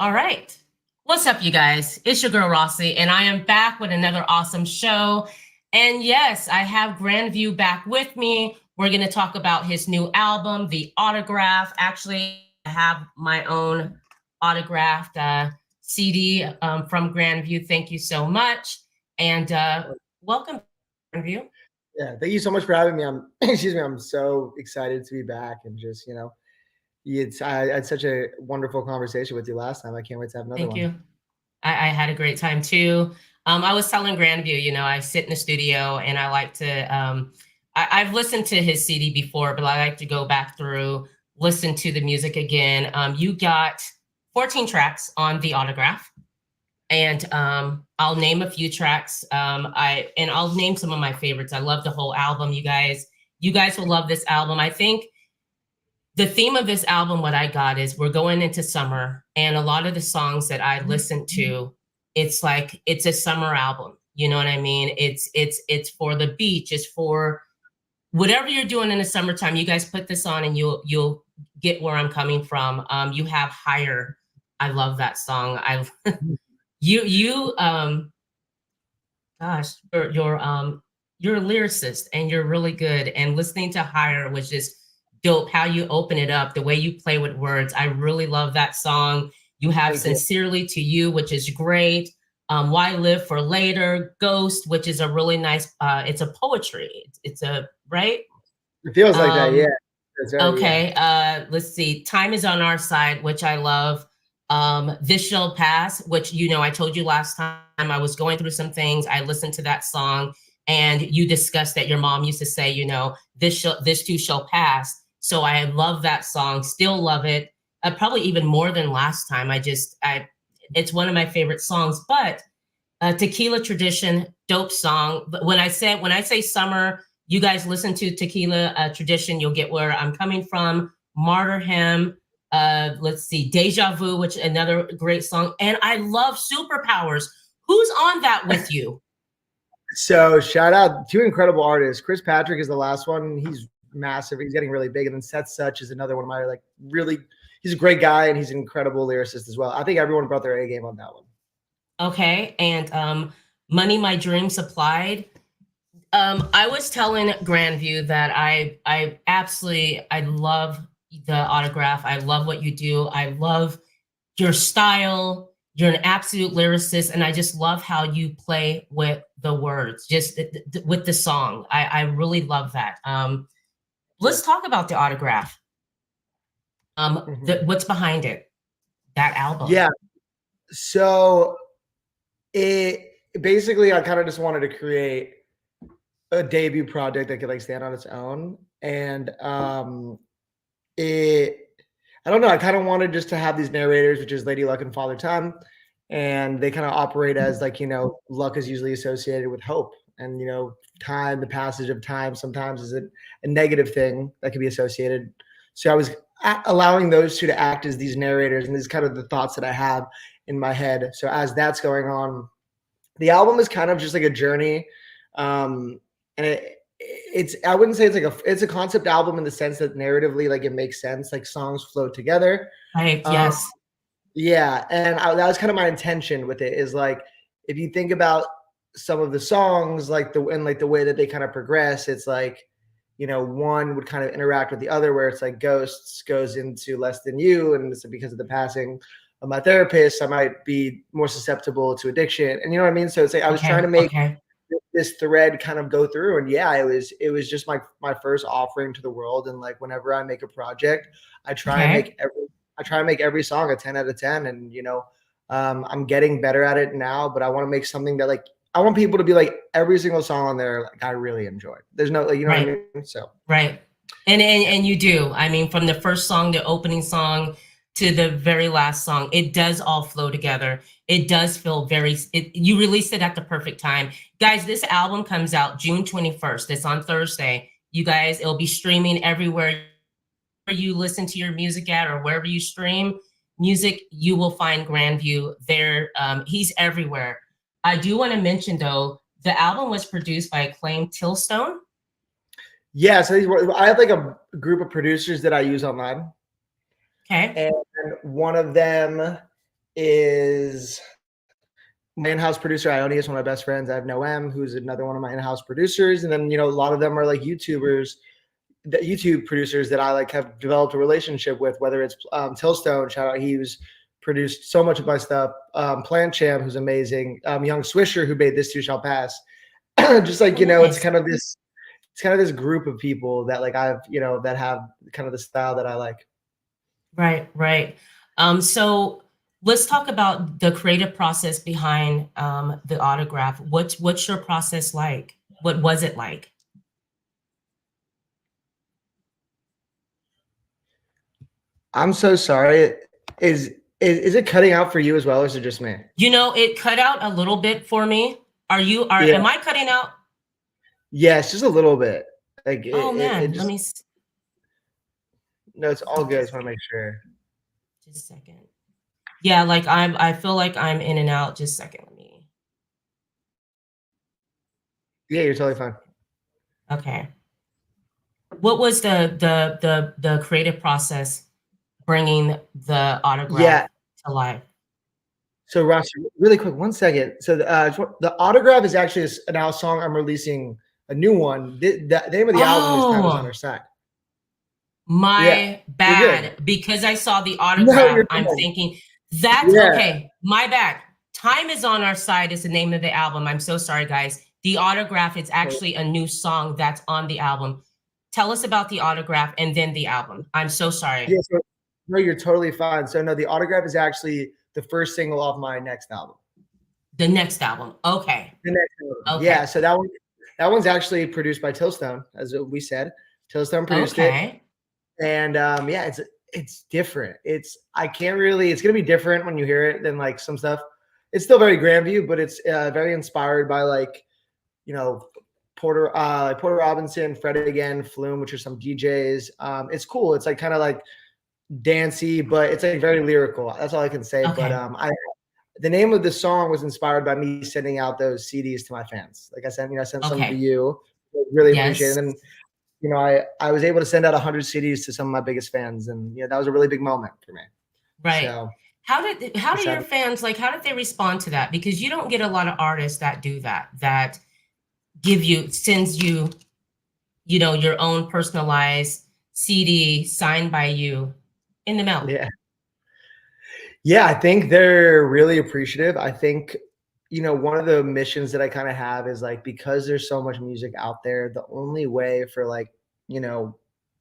All right. What's up, you guys? It's your girl Rossie, and I am back with another awesome show. And yes, I have Grandview back with me. We're going to talk about his new album, The Autograph. Actually, I have my own autographed CD from Grandview. Thank you so much. And welcome, Grandview. Yeah, thank you so much for having me. I'm excuse me, I'm so excited to be back and just, I had such a wonderful conversation with you last time. I can't wait to have another Thank one. you. I had a great time too. I was telling Grandview, I sit in the studio and I like to, I've listened to his CD before, but I like to go back through, listen to the music again. You got 14 tracks on The Autograph, and I'll name a few tracks. I'll name some of my favorites. I love the whole album, you guys. You guys will love this album. I think the theme of this album, what I got is we're going into summer, and a lot of the songs that I listen to, it's like it's a summer album. You know what I mean? It's for the beach. It's for whatever you're doing in the summertime. You guys put this on, and you'll get where I'm coming from. You have Higher. I love that song. I you gosh, you're a lyricist and you're really good. And listening to Higher was just dope. How you open it up, the way you play with words. I really love that song. You have Thank you. Sincerely to You, which is great. Why Live for Later, Ghost, which is a really nice, it's a poetry. It's a, right? It feels like that, yeah. Okay, let's see. Time Is on Our Side, which I love. This Shall Pass, which, I told you last time I was going through some things. I listened to that song, and you discussed that your mom used to say, this too shall pass. So I love that song, still love it. Probably even more than last time. It's one of my favorite songs. But Tequila Tradition, dope song. But when I say summer, you guys listen to Tequila Tradition, you'll get where I'm coming from. Martyr Hymn. Let's see, Deja Vu, which is another great song. And I love Superpowers. Who's on that with you? So shout out two incredible artists. Chris Patrick is the last one. He's massive. He's getting really big. And then Seth Such is another one of my he's a great guy, and he's an incredible lyricist as well. I think everyone brought their A game on that one. Okay. And Money My Dream Supplied. I was telling Grandview that I love the Autograph. I love what you do. I love your style. You're an absolute lyricist, and I just love how you play with the words, just with the song. I really love that. Let's talk about the Autograph. What's behind it? That album. Yeah. So it basically, I kind of just wanted to create a debut project that could stand on its own, and I don't know. I kind of wanted just to have these narrators, which is Lady Luck and Father Time, and they kind of operate as luck is usually associated with hope, and time, the passage of time, sometimes is a negative thing that can be associated. So I was allowing those two to act as these narrators, and these kind of the thoughts that I have in my head. So as that's going on, the album is kind of just like a journey, and it's I wouldn't say it's a concept album in the sense that narratively it makes sense, songs flow together. Right. Yes. Yeah, and that was kind of my intention with it, is if you think about some of the songs, the way that they kind of progress, it's one would kind of interact with the other, where it's Ghosts goes into Less Than You, and it's because of the passing of my therapist, I might be more susceptible to addiction, and you know what I mean. So it's I was trying to make this thread kind of go through, and yeah, it was just my first offering to the world, and whenever I make a project, I try and make every song a 10 out of 10, and I'm getting better at it now, but I want to make something that I want people to be every single song on there I really enjoyed. There's no what I mean. So right, and you do. I mean, from the first song, the opening song, to the very last song, it does all flow together. It does feel you released it at the perfect time. Guys, this album comes out June 21st. It's on Thursday. You guys, it'll be streaming everywhere you listen to your music at, or wherever you stream music, you will find Grandview there. He's everywhere. I do want to mention, though, the album was produced by Acclaim Tillstone. Yeah, so I have a group of producers that I use online. Okay. And one of them is my in-house producer Ione is one of my best friends. I have Noem, who's another one of my in-house producers, and then a lot of them are like YouTubers, the YouTube producers that I like have developed a relationship with. Whether it's Tillstone, shout out, he's produced so much of my stuff. Plant Champ, who's amazing. Young Swisher, who made This Too Shall Pass. Just like Nice. it's kind of this group of people that like I've that have kind of the style that I like. Right. So let's talk about the creative process behind the autograph. What's your process like? What was it like? I'm so sorry. Is it cutting out for you as well, or is it just me? It cut out a little bit for me. Yeah. Am I cutting out? Yes, just a little bit. Like Oh man, just, no, it's all good. I just want to make sure. Just a second. Yeah, like I feel like I'm in and out. Just a second. Let me. Yeah, you're totally fine. Okay. What was the creative process bringing the autograph to life? So Rossie, really quick, 1 second. So the autograph is actually now a song I'm releasing, a new one. The name of the album is Time Is on Our Side. My bad, because I saw the autograph. No, I'm thinking that's okay. My bad. Time Is on Our Side is the name of the album. I'm so sorry, guys. The autograph is actually a new song that's on the album. Tell us about the autograph and then the album. I'm so sorry. Yeah, no, you're totally fine. So no, the autograph is actually the first single off my next album. The next album. Okay. The next album. Okay. Yeah, so that one's actually produced by Tillstone, as we said. Tillstone produced it. And yeah, it's different. It's gonna be different when you hear it than like some stuff. It's still very Grandview, but it's very inspired by like, Porter Robinson, Fred Again, Flume, which are some DJs. It's cool. It's like kind of like dancey, but it's like very lyrical. That's all I can say. Okay. But the name of the song was inspired by me sending out those CDs to my fans. Like I sent some to you. Really appreciate it. And I was able to send out 100 CDs to some of my biggest fans, and that was a really big moment for me. Right. So, how did your fans, like, how did they respond to that? Because you don't get a lot of artists that do that sends you, your own personalized CD signed by you in the mail. Yeah, I think they're really appreciative. I think, one of the missions that I kind of have is like, because there's so much music out there, the only way for like,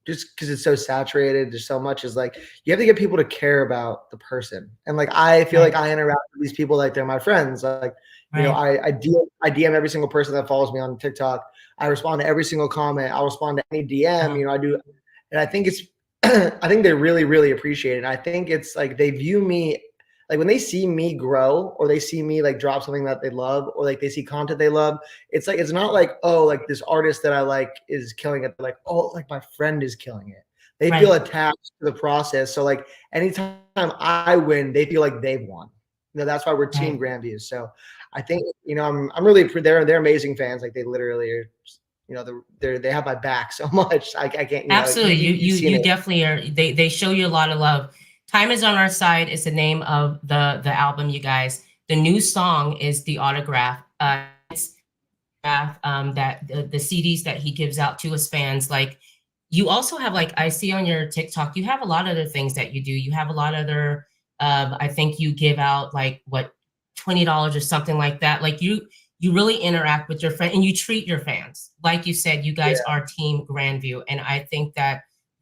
just because it's so saturated, there's so much, is like, you have to get people to care about the person. And like, I feel like I interact with these people like they're my friends. Like, I DM every single person that follows me on TikTok. I respond to every single comment. I'll respond to any DM, I do. And I think I think they really, really appreciate it. I think it's like they view me, like when they see me grow, or they see me like drop something that they love, or like they see content they love, it's like, it's not like, oh, like this artist that I like is killing it. They're like, oh, like my friend is killing it. They feel attached to the process. So like anytime I win, they feel like they've won. That's why we're Team Grandview. So I think, I'm really, they're amazing fans. Like they literally are, they have my back so much. I can't. Absolutely, you definitely are. They show you a lot of love. Time Is on Our Side is the name of the album, you guys. The new song is The Autograph. It's that the CDs that he gives out to his fans. Like, you also have, like, I see on your TikTok, you have a lot of other things that you do. You have a lot of other, I think you give out like what, $20 or something like that. Like you really interact with your friend and you treat your fans. Like you said, you guys are Team Grandview. And I think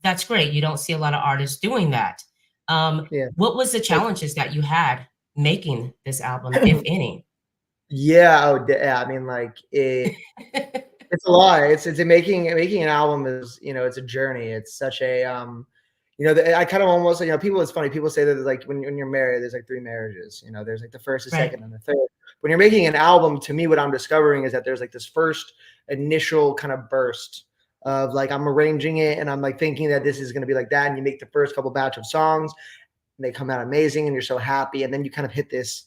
that's great. You don't see a lot of artists doing that. What was the challenges that you had making this album, if any? Yeah, I mean, like it's a lot. It's making an album is, it's a journey. It's such a I kind of almost, people, it's funny, people say that like when you're married, there's like 3 marriages. There's like the first, the second, and the third. When you're making an album, to me, what I'm discovering is that there's like this first initial kind of burst of like, I'm arranging it and I'm like thinking that this is going to be like that. And you make the first couple batch of songs and they come out amazing and you're so happy. And then you kind of hit this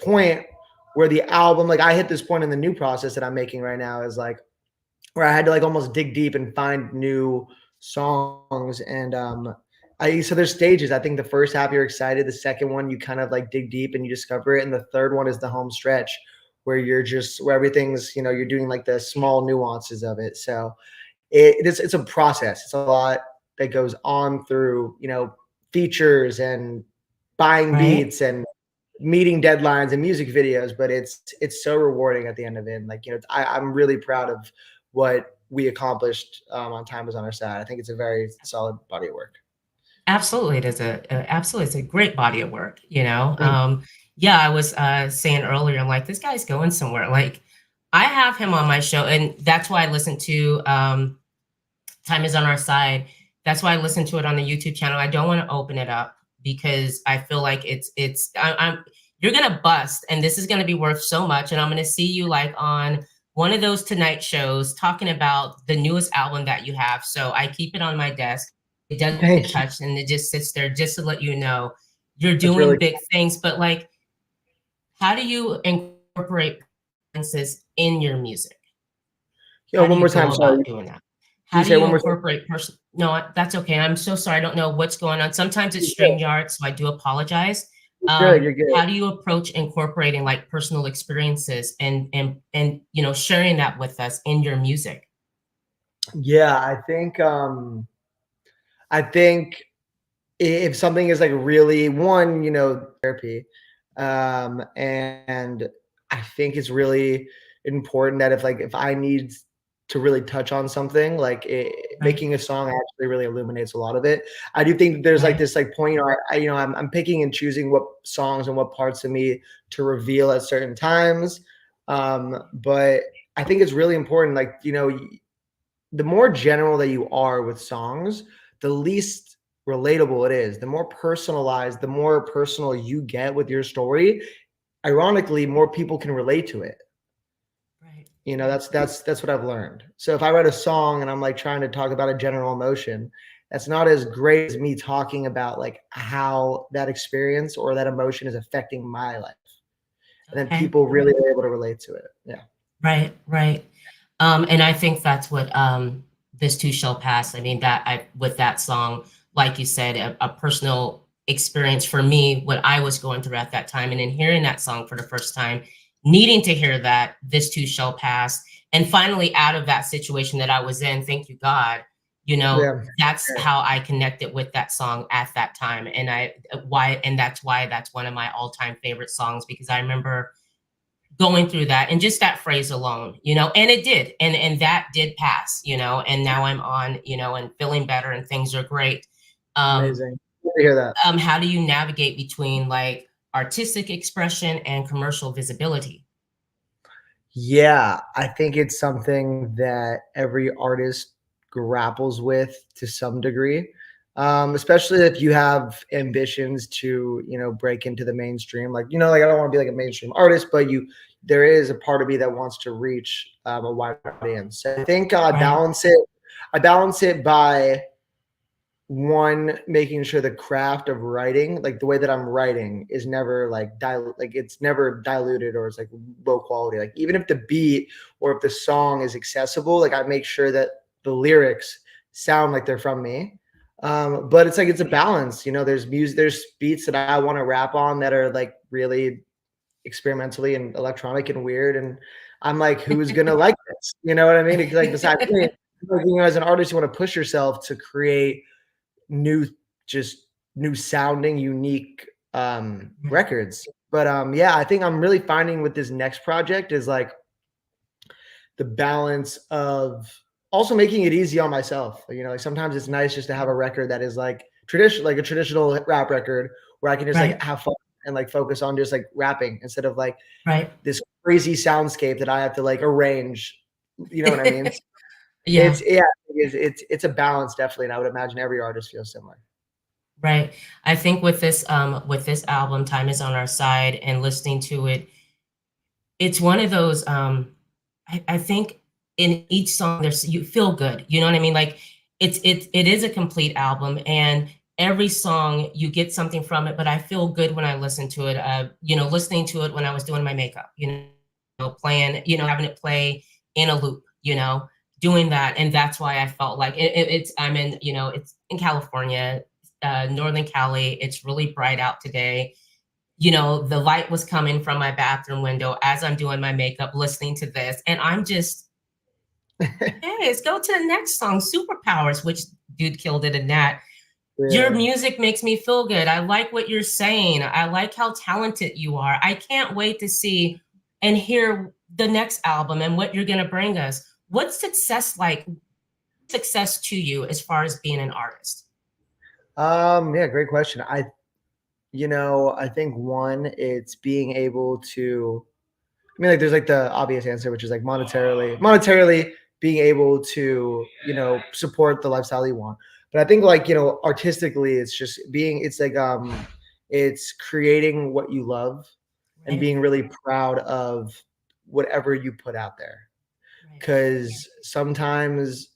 point where the album, like I hit this point in the new process that I'm making right now, is like where I had to like almost dig deep and find new songs. And So there's stages. I think the first half you're excited, the second one you kind of like dig deep and you discover it, and the third one is the home stretch where you're just where everything's, you know, you're doing like the small nuances of it. So it's a process. It's a lot that goes on through, you know, features and buying Right. beats and meeting deadlines and music videos, but it's so rewarding at the end of it. And like, you know, I'm really proud of what we accomplished on Time Is on Our Side. I think it's a very solid body of work. Absolutely, it is absolutely, it's a great body of work, you know? Thank Yeah, I was, saying earlier, I'm like, "This guy's going somewhere." Like, I have him on my show, and that's why I listen to, Time Is on Our Side. That's why I listen to it on the YouTube channel. I don't wanna open it up because I feel like I'm you're gonna bust, and this is gonna be worth so much, and I'm gonna see you, like, on one of those Tonight shows talking about the newest album that you have, so I keep it on my desk. It doesn't get thank you. touched, and it just sits there just to let you know you're That's doing really big things, but, like, how do you incorporate influences in your music? Yo, How do one you more time. go Sorry. about Can doing that? you How do say it you one more time? incorporate person no, that's okay, I'm so sorry, I don't know what's going on. Sometimes it's You're good. StreamYard, so I do apologize. You're good. You're good. How do you approach incorporating, like, personal experiences and, you know, sharing that with us in your music? Yeah, I think if something is like really one, you know, therapy, and I think it's really important that if I need to really touch on something, like Right, making a song actually really illuminates a lot of it. I do think there's like right, this like point, or you know, I'm picking and choosing what songs and what parts of me to reveal at certain times. But I think it's really important, like, you know, the more general that you are with songs, the least relatable it is. The more personalized, the more personal you get with your story, ironically, more people can relate to it. right, You know, that's what I've learned. So if I write a song and I'm like trying to talk about a general emotion, that's not as great as me talking about like how that experience or that emotion is affecting my life. And then okay. people really are able to relate to it. Yeah. Right, right. And I think that's what This Too Shall Pass. I mean, that I with that song, like you said, a personal experience for me, what I was going through at that time. And in hearing that song for the first time, needing to hear that This Too Shall Pass, and finally out of that situation that I was in, thank you, God, you know, Yeah. that's how I connected with that song at that time. And that's why that's one of my all-time favorite songs, because I remember going through that and just that phrase alone, you know, and it did, and that did pass, you know, and now I'm on, you know, and feeling better and things are great. um Amazing. Good to hear that. how do you navigate between like artistic expression and commercial visibility? Yeah, I think it's something that every artist grapples with to some degree, especially if you have ambitions to, you know, break into the mainstream. Like, you know, like I don't want to be like a mainstream artist, but there is a part of me that wants to reach a wide audience. So I think I Right, balance it. I balance it by one, making sure the craft of writing, like the way that I'm writing, is never like like it's never diluted or it's like low quality. Like even if the beat or if the song is accessible, like I make sure that the lyrics sound like they're from me. But it's like it's a balance, you know. There's music, there's beats that I want to rap on that are like really experimentally and electronic and weird, and I'm like, who's gonna like this? You know what I mean? It's like besides me, like, you know, as an artist, you want to push yourself to create new just new sounding unique right, records. But yeah, I think I'm really finding with this next project is like the balance of also making it easy on myself. You know, like sometimes it's nice just to have a record that is like traditional, like a traditional rap record where I can just like right, have fun and like focus on just like rapping instead of like right. this crazy soundscape that I have to like arrange. You know what I mean? Yeah, It's yeah, it's a balance definitely, and I would imagine every artist feels similar. right. I think with this album, Time Is on Our Side, and listening to it, it's one of those, I think in each song there's you feel good, you know what I mean? Like it is a complete album, and every song you get something from it, but I feel good when I listen to it. You know, listening to it when I was doing my makeup, you know, playing, you know, having it play in a loop, you know, doing that. And that's why I felt like it's I'm in, you know, it's in California. Northern Cali. It's really bright out today. You know, the light was coming from my bathroom window as I'm doing my makeup, listening to this, and I'm just, hey, let's go to the next song, Superpowers, which dude killed it in that. Your Yeah. music makes me feel good. I like what you're saying. I like how talented you are. I can't wait to see and hear the next album and what you're going to bring us. What's success like? Success to you as far as being an artist? Yeah, great question. I think one, it's being able to, I mean, like, there's like the obvious answer, which is like monetarily being able to, support the lifestyle you want. But I think, like, artistically, it's just it's like, it's creating what you love and Right, being really proud of whatever you put out there. right, Because sometimes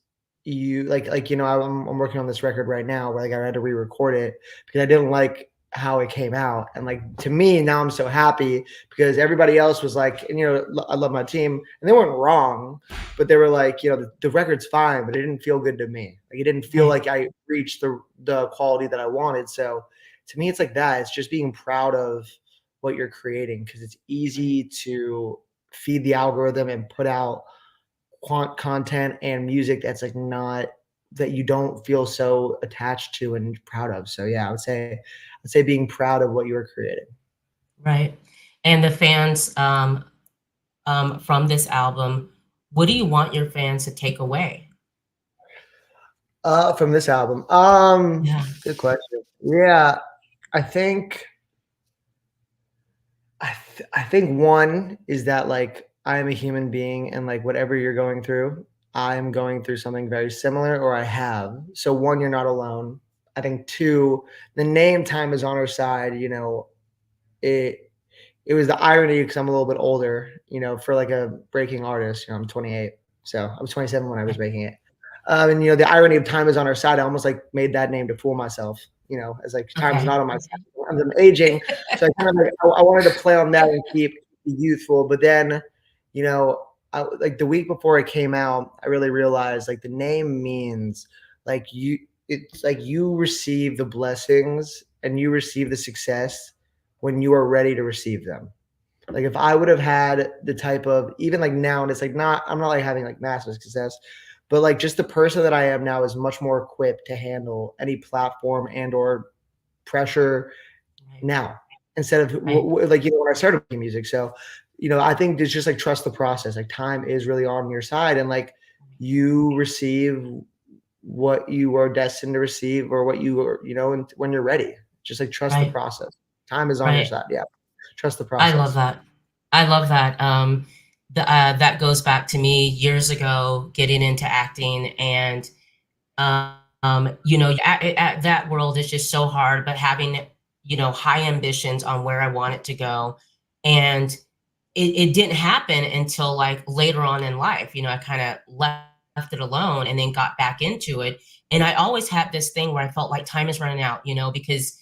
I'm working on this record right now where, like, I had to re-record it because I didn't like how it came out. And, like, to me now, I'm so happy because everybody else was like, and I love my team and they weren't wrong, but they were like, the record's fine, but it didn't feel good to me. Like, it didn't feel right, like I reached the quality that I wanted. So to me, it's like that. It's just being proud of what you're creating, because it's right, easy to feed the algorithm and put out content and music that's like not, that you don't feel so attached to and proud of. So yeah, I'd say being proud of what you were creating. right. And the fans from this album, what do you want your fans to take away? From this album. Yeah. Good question. Yeah, I think I think one is that, like, I am a human being, and, like, whatever you're going through, I'm going through something very similar, or I have. So one, you're not alone. I think two, the name Time Is on Our Side, it it was the irony because I'm a little bit older, for like a breaking artist. I'm 28, so I was 27 when I was Right. making it. And the irony of Time Is on Our Side, I almost like made that name to fool myself. As like time's Okay. not on my Okay. side. I'm aging, so I kind of like I wanted to play on that and keep youthful. But then, like the week before it came out, I really realized, like, the name means, like, it's like you receive the blessings and you receive the success when you are ready to receive them. Like, if I would have had the type of, even like now, and it's like I'm not like having like massive success, but like just the person that I am now is much more equipped to handle any platform and or pressure Right. now, instead of Right. like, when I started making music. So, I think it's just like trust the process. Like, time is really on your side, and like you receive what you are destined to receive, or what you are, and when you're ready, just like trust the Right. process. Time is on your Right. side. Yeah. Trust the I love process. that. I love that. That goes back to me years ago getting into acting, and that world is just so hard. But having high ambitions on where I want it to go, and it didn't happen until like later on in life. I kind of left it alone and then got back into it. And I always had this thing where I felt like time is running out, because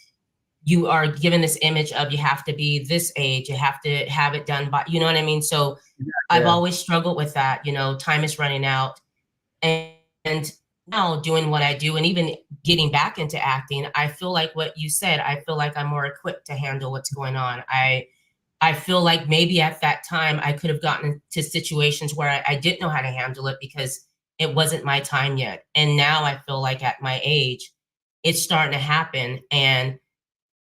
you are given this image of you have to be this age, you have to have it done by, you know what I mean? So I've Yeah. always struggled with that, time is running out. And now doing what I do and even getting back into acting, I feel like what you said, I feel like I'm more equipped to handle what's going on. I feel like maybe at that time I could have gotten into situations where I didn't know how to handle it because it wasn't my time yet. And now I feel like at my age, it's starting to happen. And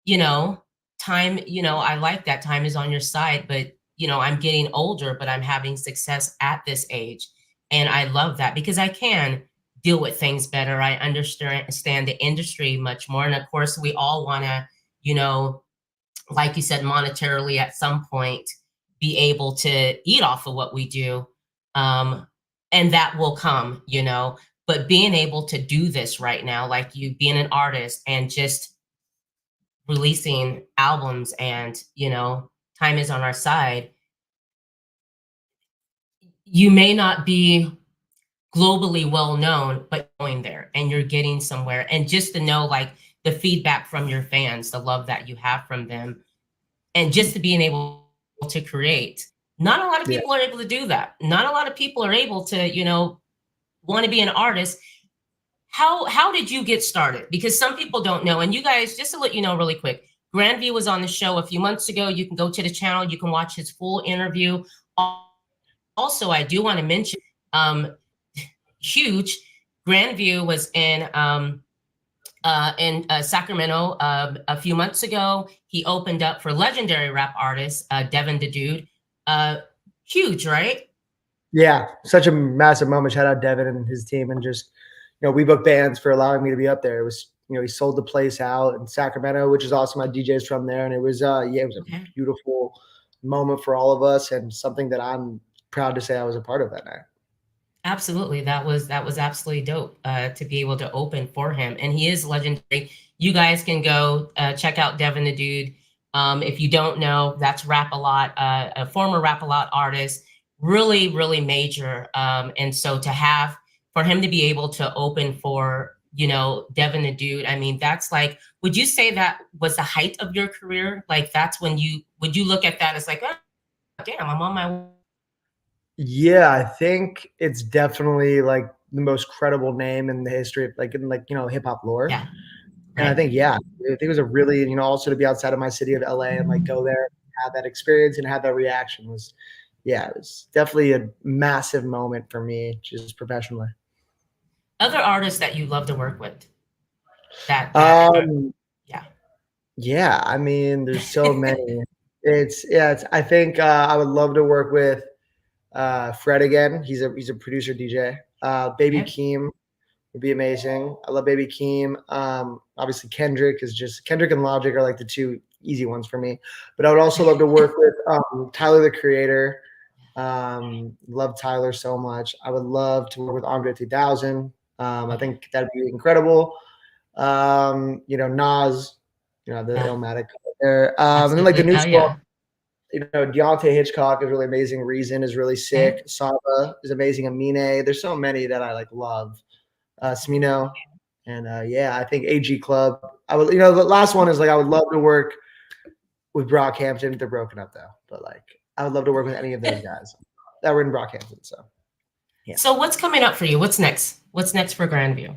you know, time, I like that time is on your side, but I'm getting older, but I'm having success at this age. And I love that because I can deal with things better. I understand the industry much more. And of course, we all want to, you know, like you said, monetarily at some point be able to eat off of what we do. Um, and that will come, but being able to do this right now, like you being an artist and just releasing albums and time is on our side, you may not be globally well known but going there and you're getting somewhere, and just to know like the feedback from your fans, the love that you have from them, and just to being able to create. Not a lot of Yeah. people are able to do that. Not a lot of people are able to want to be an artist, how did you get started? Because some people don't know, and you guys, just to let you know really quick, Grandview was on the show a few months ago. You can go to the channel, you can watch his full interview. Also, I do want to mention, huge, Grandview was in Sacramento a few months ago. He opened up for legendary rap artist Devin the Dude. Huge, right? Yeah, such a massive moment. Shout out Devin and his team, and just we booked bands for allowing me to be up there. It was he sold the place out in Sacramento, which is awesome. My DJ's from there, and it was it was a beautiful moment for all of us, and something that I'm proud to say I was a part of that night. Absolutely, that was absolutely dope to be able to open for him, and he is legendary. You guys can go check out Devin the Dude. If you don't know, that's Rap a Lot, a former Rap a Lot artist, really, really major. And so for him to be able to open for, Devin the Dude, I mean, that's like, would you say that was the height of your career? Like, that's when would you look at that as like, oh, damn, I'm on my way? Yeah, I think it's definitely like the most credible name in the history of hip hop lore. Yeah. And I think, I think it was a really, also to be outside of my city of LA and like go there, have that experience and have that reaction was, it was definitely a massive moment for me, just professionally. Other artists that you love to work with? Yeah, I mean, there's so many. I think I would love to work with Fred again. He's a producer DJ. Baby Keem would be amazing. I love Baby Keem. Obviously Kendrick and Logic are like the two easy ones for me. But I would also love to work with Tyler the Creator. Love Tyler so much. I would love to work with Andre 3000. I think that'd be incredible. Nas, the Illmatic there. And then like the new song, Deontay Hitchcock is really amazing. Reason is really sick. Saba is amazing. Amine. There's so many that I like love. Smino. And I think AG Club. I would, the last one is like I would love to work with Brockhampton. They're broken up though, but like I would love to work with any of those guys that were in Brockhampton. So yeah. So what's coming up for you? What's next? What's next for Grandview?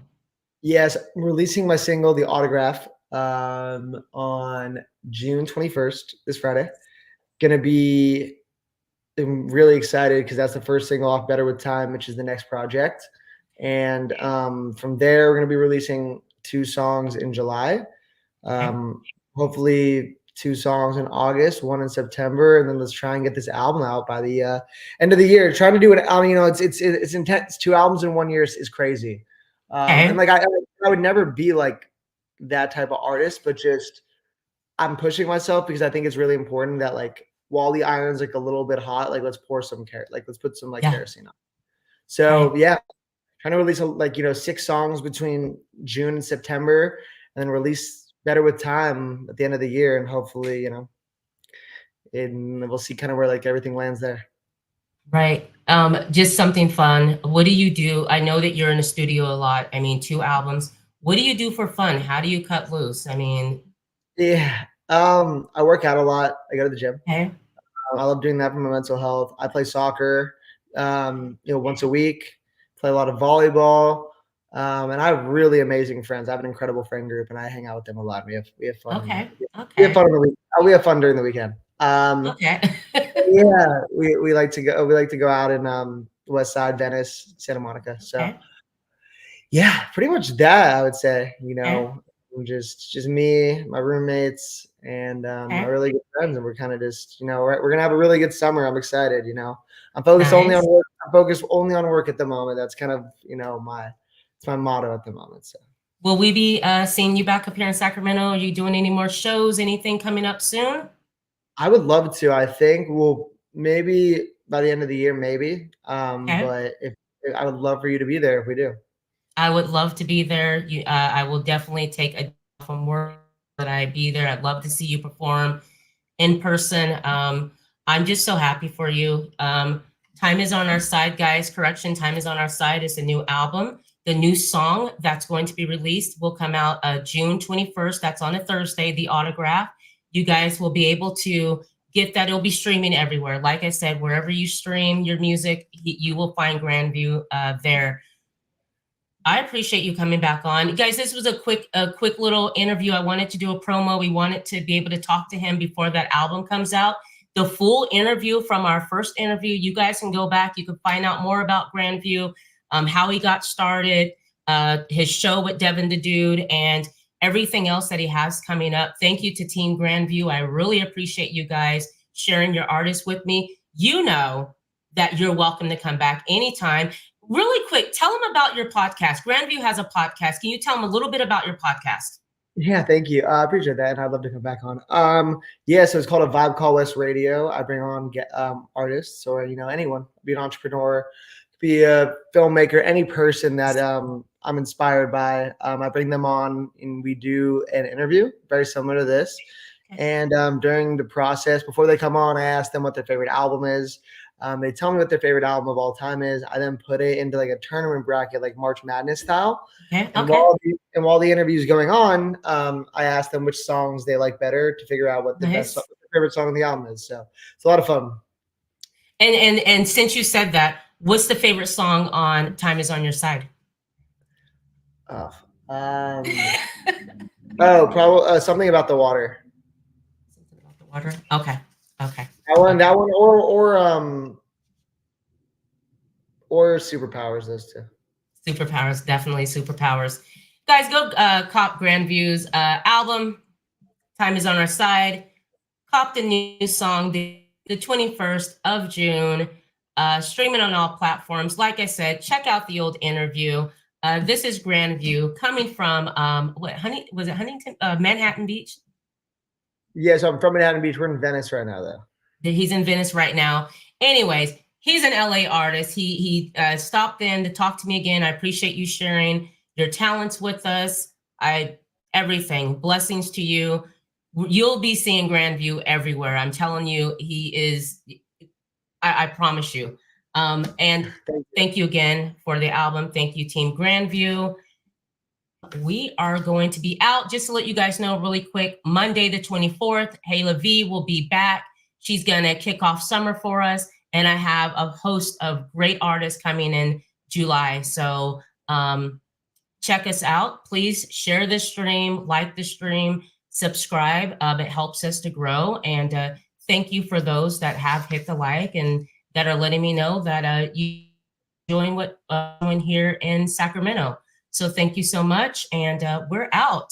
Yes, I'm releasing my single, The Autograph, on June 21st, this Friday. I'm really excited because that's the first single off Better With Time, which is the next project. And from there, we're going to be releasing 2 songs in July. Hopefully 2 songs in August, 1 in September, and then let's try and get this album out by the end of the year. Trying to do it, it's intense. 2 albums in 1 year is crazy. And like I would never be like that type of artist, but just I'm pushing myself because I think it's really important that like while the iron's like a little bit hot, like let's put some kerosene on. So trying to release 6 songs between June and September, and then release Better With Time at the end of the year, and hopefully and we'll see kind of where like everything lands there. Right. Just something fun. What do you do? I know that you're in the studio a lot. I mean, 2 albums. What do you do for fun? How do you cut loose? I mean, I work out a lot. I go to the gym. I love doing that for my mental health. I play soccer, once a week. Play a lot of volleyball, and I have really amazing friends. I have an incredible friend group, and I hang out with them a lot. We have fun. Okay. We have fun on the week. We have fun during the weekend. We like to go. We like to go out in West Side, Venice, Santa Monica. So, pretty much that I would say. Just me, my roommates, and my really good friends, and we're kind of just we're gonna have a really good summer. I'm excited. I'm focused only on work. I'm focused only on work at the moment. That's kind of my motto at the moment. So. Will we be seeing you back up here in Sacramento? Are you doing any more shows? Anything coming up soon? I would love to. I think we'll maybe by the end of the year, maybe. But if I would love for you to be there if we do. I would love to be there. I will definitely take a from work that I be there. I'd love to see you perform in person. I'm just so happy for you. Time is on our side, guys. Correction, time is on our side. It's a new album. The new song that's going to be released will come out June 21st. That's on a Thursday, The Autograph. You guys will be able to get that. It'll be streaming everywhere. Like I said, wherever you stream your music, you will find Grandview there. I appreciate you coming back on. Guys, this was a quick little interview. I wanted to do a promo. We wanted to be able to talk to him before that album comes out. The full interview from our first interview, you guys can go back. You can find out more about Grandview, how he got started, his show with Devin the Dude, and everything else that he has coming up. Thank you to Team Grandview. I really appreciate you guys sharing your artists with me. You know that you're welcome to come back anytime. Really quick, tell them about your podcast. Grandview has a podcast. Can you tell them a little bit about your podcast? Yeah, thank you. I appreciate that, and I'd love to come back on. Yeah, so it's called a Vibe Call West Radio. I bring on artists or anyone, be an entrepreneur, be a filmmaker, any person that I'm inspired by. I bring them on, and we do an interview very similar to this. And during the process, before they come on, I ask them what their favorite album is. They tell me what their favorite album of all time is. I then put it into like a tournament bracket, like March Madness style. Okay. And while the interview is going on, I ask them which songs they like better to figure out what the best favorite song on the album is. So it's a lot of fun. And since you said that, what's the favorite song on Time Is on Your Side? Probably Something About the Water. Something About the Water. Okay. That one, or Superpowers. Those two. Superpowers, definitely Superpowers. Guys, go cop Grandview's album. Time Is on Our Side. Cop the new song, the 21st of June. Streaming on all platforms. Like I said, check out the old interview. This is Grandview coming from Huntington, Manhattan Beach? Yeah, so I'm from Manhattan Beach. We're in Venice right now, though. He's in Venice right now. Anyways, he's an LA artist. He stopped in to talk to me again. I appreciate you sharing your talents with us. Everything. Blessings to you. You'll be seeing Grandview everywhere. I'm telling you, he is. I promise you. And thank you again for the album. Thank you, Team Grandview. We are going to be out. Just to let you guys know really quick, Monday the 24th, Hayla V will be back. She's going to kick off summer for us. And I have a host of great artists coming in July. So check us out. Please share the stream, like the stream, subscribe. It helps us to grow. And thank you for those that have hit the like and that are letting me know that you join what doing here in Sacramento. So thank you so much, and we're out.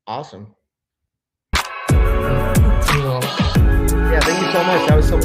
Awesome. Cool. Yeah, thank you so much. That was so